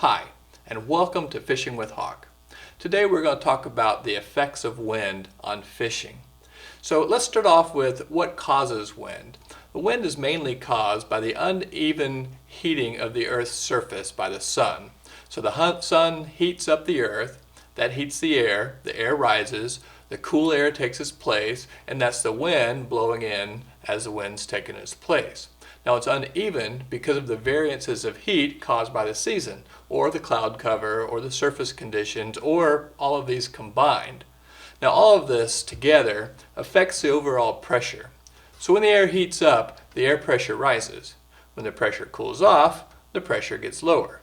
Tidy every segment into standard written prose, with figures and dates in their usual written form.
Hi, and welcome to Fishing with Hawk. Today we're going to talk about the effects of wind on fishing. So let's start off with what causes wind. The wind is mainly caused by the uneven heating of the Earth's surface by the sun. So the sun heats up the Earth, that heats the air rises, the cool air takes its place, and that's the wind blowing in as the wind's taking its place. Now it's uneven because of the variances of heat caused by the season, or the cloud cover, or the surface conditions, or all of these combined. Now all of this together affects the overall pressure. So when the air heats up, the air pressure rises. When the pressure cools off, the pressure gets lower.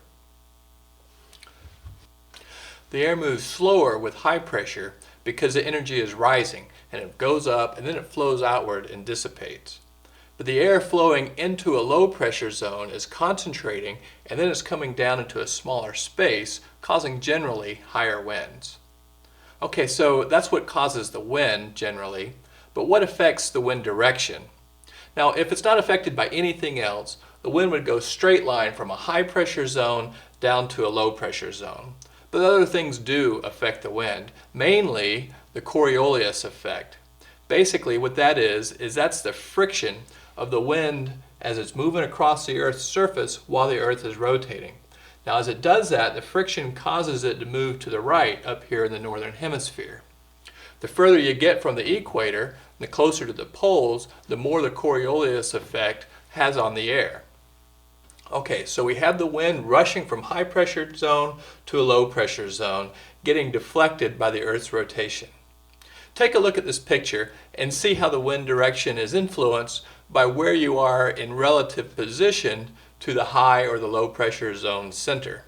The air moves slower with high pressure because the energy is rising, and it goes up and then it flows outward and dissipates. But the air flowing into a low pressure zone is concentrating and then it's coming down into a smaller space, causing generally higher winds. Okay, so that's what causes the wind generally, but what affects the wind direction? Now, if it's not affected by anything else, the wind would go straight line from a high pressure zone down to a low pressure zone. But other things do affect the wind, mainly the Coriolis Effect. Basically what that is that's the friction of the wind as it's moving across the Earth's surface while the Earth is rotating. Now as it does that, the friction causes it to move to the right up here in the northern hemisphere. The further you get from the equator, the closer to the poles, the more the Coriolis effect has on the air. Okay, so we have the wind rushing from high pressure zone to a low pressure zone, getting deflected by the Earth's rotation. Take a look at this picture and see how the wind direction is influenced by where you are in relative position to the high or the low pressure zone center.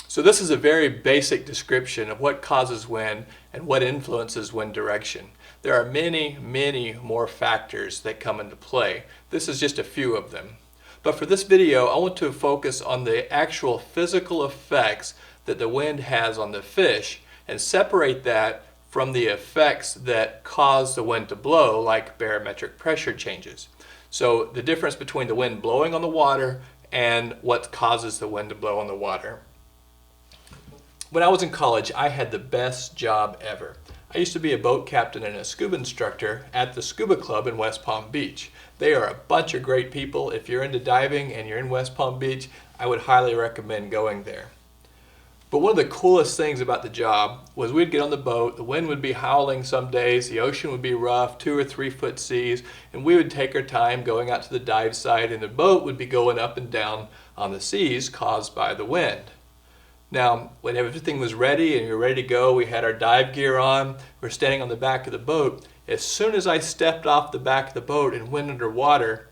So this is a very basic description of what causes wind and what influences wind direction. There are many, many more factors that come into play. This is just a few of them. But for this video, I want to focus on the actual physical effects that the wind has on the fish and separate that from the effects that cause the wind to blow, like barometric pressure changes. So the difference between the wind blowing on the water and what causes the wind to blow on the water. When I was in college, I had the best job ever. I used to be a boat captain and a scuba instructor at the Scuba Club in West Palm Beach. They are a bunch of great people. If you're into diving and you're in West Palm Beach, I would highly recommend going there. But one of the coolest things about the job was we'd get on the boat, the wind would be howling some days, the ocean would be rough, 2 or 3 foot seas, and we would take our time going out to the dive site and the boat would be going up and down on the seas caused by the wind. Now, when everything was ready and we were ready to go, we had our dive gear on, we're standing on the back of the boat. As soon as I stepped off the back of the boat and went underwater,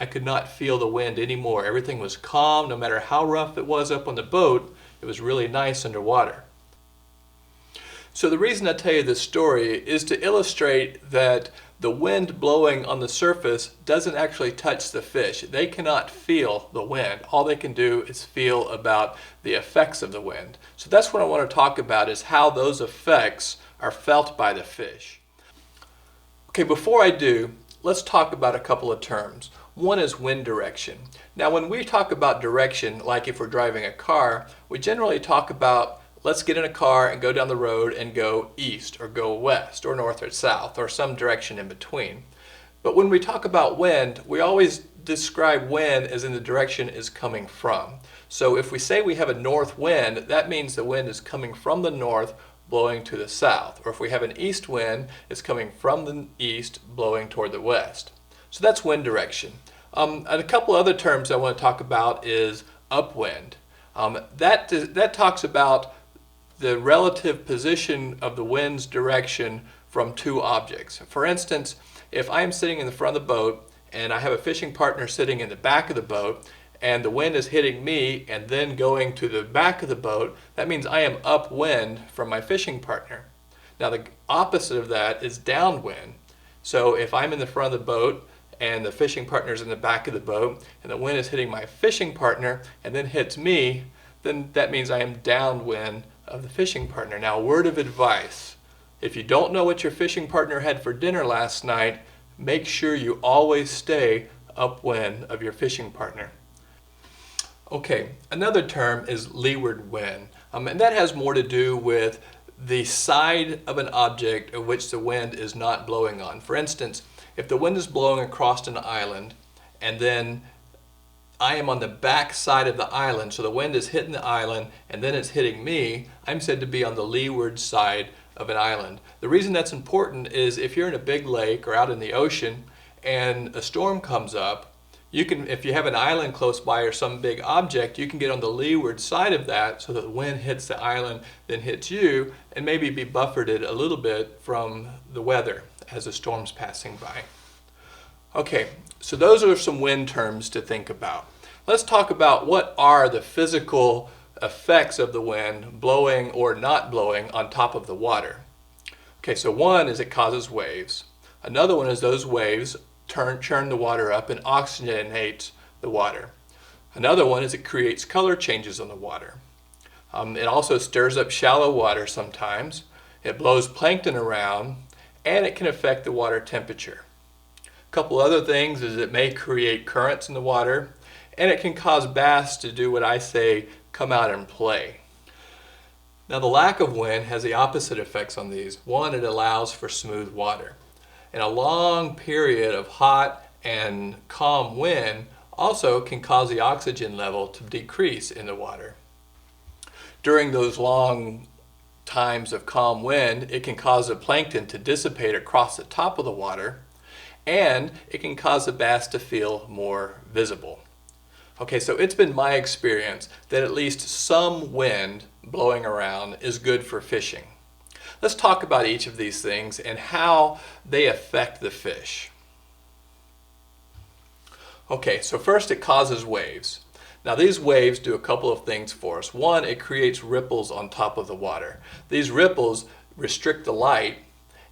I could not feel the wind anymore. Everything was calm, no matter how rough it was up on the boat, it was really nice underwater. So the reason I tell you this story is to illustrate that the wind blowing on the surface doesn't actually touch the fish. They cannot feel the wind. All they can do is feel about the effects of the wind. So that's what I want to talk about, is how those effects are felt by the fish. Okay, before I do, let's talk about a couple of terms. One is wind direction. Now when we talk about direction, like if we're driving a car, we generally talk about let's get in a car and go down the road and go east or go west or north or south or some direction in between. But when we talk about wind, we always describe wind as in the direction is coming from. So if we say we have a north wind, that means the wind is coming from the north blowing to the south. Or if we have an east wind, it's coming from the east blowing toward the west. So that's wind direction. And a couple other terms I want to talk about is upwind. That talks about the relative position of the wind's direction from two objects. For instance, if I'm sitting in the front of the boat and I have a fishing partner sitting in the back of the boat and the wind is hitting me and then going to the back of the boat, that means I am upwind from my fishing partner. Now the opposite of that is downwind. So if I'm in the front of the boat and the fishing partner is in the back of the boat and the wind is hitting my fishing partner and then hits me, then that means I am downwind of the fishing partner. Now, a word of advice: if you don't know what your fishing partner had for dinner last night, make sure you always stay upwind of your fishing partner. Okay, another term is leeward wind, and that has more to do with the side of an object of which the wind is not blowing on. For instance, if the wind is blowing across an island and then I am on the back side of the island, so the wind is hitting the island and then it's hitting me, I'm said to be on the leeward side of an island. The reason that's important is if you're in a big lake or out in the ocean and a storm comes up, you can, if you have an island close by or some big object, you can get on the leeward side of that so that the wind hits the island, then hits you, and maybe be buffered a little bit from the weather as the storm's passing by. Okay, so those are some wind terms to think about. Let's talk about what are the physical effects of the wind blowing or not blowing on top of the water. Okay, so one is it causes waves. Another one is those waves churn the water up and oxygenate the water. Another one is it creates color changes on the water. It also stirs up shallow water sometimes. It blows plankton around, and it can affect the water temperature. A couple other things is it may create currents in the water, and it can cause bass to do what I say, come out and play. Now the lack of wind has the opposite effects on these. One, it allows for smooth water. And a long period of hot and calm wind also can cause the oxygen level to decrease in the water. During those long times of calm wind, it can cause the plankton to dissipate across the top of the water, and it can cause the bass to feel more visible. Okay, so it's been my experience that at least some wind blowing around is good for fishing. Let's talk about each of these things and how they affect the fish. Okay, so first it causes waves. Now these waves do a couple of things for us. One, it creates ripples on top of the water. These ripples restrict the light,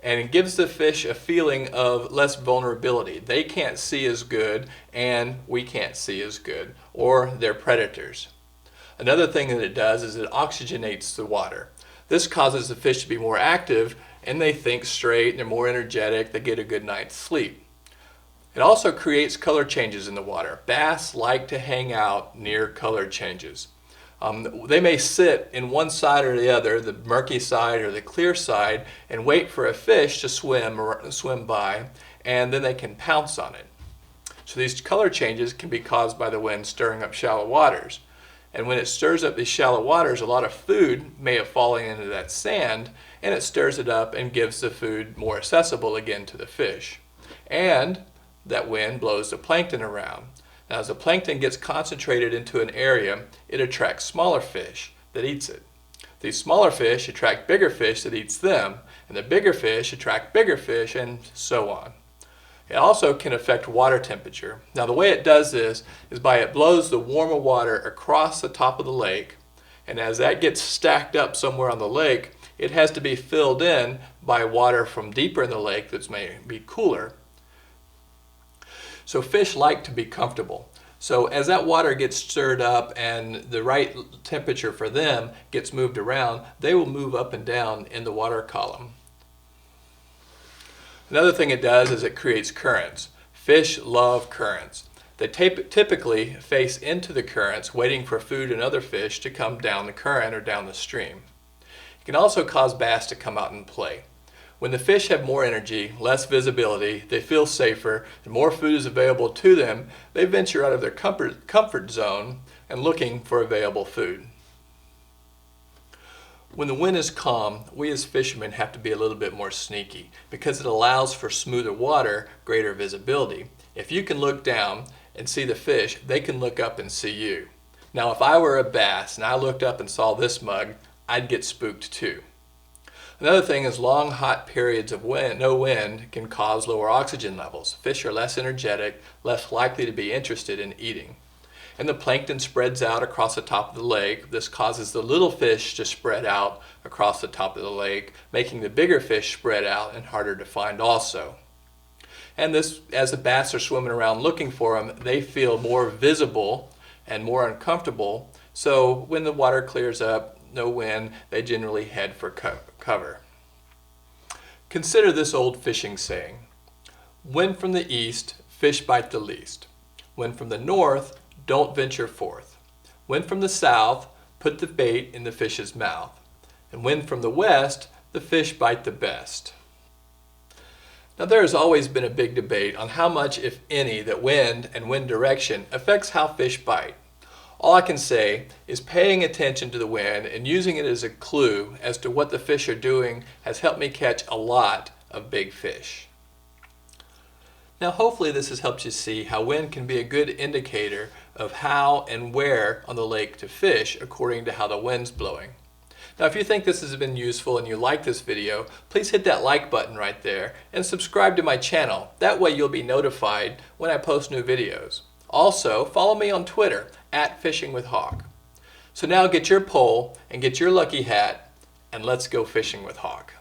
and it gives the fish a feeling of less vulnerability. They can't see as good, and we can't see as good, or they're predators. Another thing that it does is it oxygenates the water. This causes the fish to be more active, and they think straight, and they're more energetic, they get a good night's sleep. It also creates color changes in the water. Bass like to hang out near color changes. They may sit in one side or the other, the murky side or the clear side, and wait for a fish to swim by, and then they can pounce on it. So these color changes can be caused by the wind stirring up shallow waters. And when it stirs up these shallow waters, a lot of food may have fallen into that sand, and it stirs it up and gives the food more accessible again to the fish. And that wind blows the plankton around. Now as the plankton gets concentrated into an area, it attracts smaller fish that eats it. These smaller fish attract bigger fish that eats them, and the bigger fish attract bigger fish, and so on. It also can affect water temperature. Now the way it does this is by it blows the warmer water across the top of the lake, and as that gets stacked up somewhere on the lake, it has to be filled in by water from deeper in the lake that may be cooler. So fish like to be comfortable. So as that water gets stirred up and the right temperature for them gets moved around, they will move up and down in the water column. Another thing it does is it creates currents. Fish love currents. They typically face into the currents, waiting for food and other fish to come down the current or down the stream. It can also cause bass to come out and play. When the fish have more energy, less visibility, they feel safer, and more food is available to them, they venture out of their comfort zone and looking for available food. When the wind is calm, we as fishermen have to be a little bit more sneaky because it allows for smoother water, greater visibility. If you can look down and see the fish, they can look up and see you. Now if I were a bass and I looked up and saw this mug, I'd get spooked too. Another thing is long hot periods of no wind can cause lower oxygen levels. Fish are less energetic, less likely to be interested in eating. And the plankton spreads out across the top of the lake. This causes the little fish to spread out across the top of the lake, making the bigger fish spread out and harder to find also. And this, as the bass are swimming around looking for them, they feel more visible and more uncomfortable. So when the water clears up, no wind, they generally head for cover. Consider this old fishing saying: "Wind from the east, fish bite the least. Wind from the north, don't venture forth. Wind from the south, put the bait in the fish's mouth. And wind from the west, the fish bite the best. Now there has always been a big debate on how much, if any, that wind and wind direction affects how fish bite. All I can say is paying attention to the wind and using it as a clue as to what the fish are doing has helped me catch a lot of big fish. Now hopefully this has helped you see how wind can be a good indicator of how and where on the lake to fish according to how the wind's blowing. Now if you think this has been useful and you like this video, please hit that like button right there and subscribe to my channel. That way you'll be notified when I post new videos. Also, follow me on Twitter @fishingwithhawk. So now get your pole and get your lucky hat and let's go fishing with Hawk.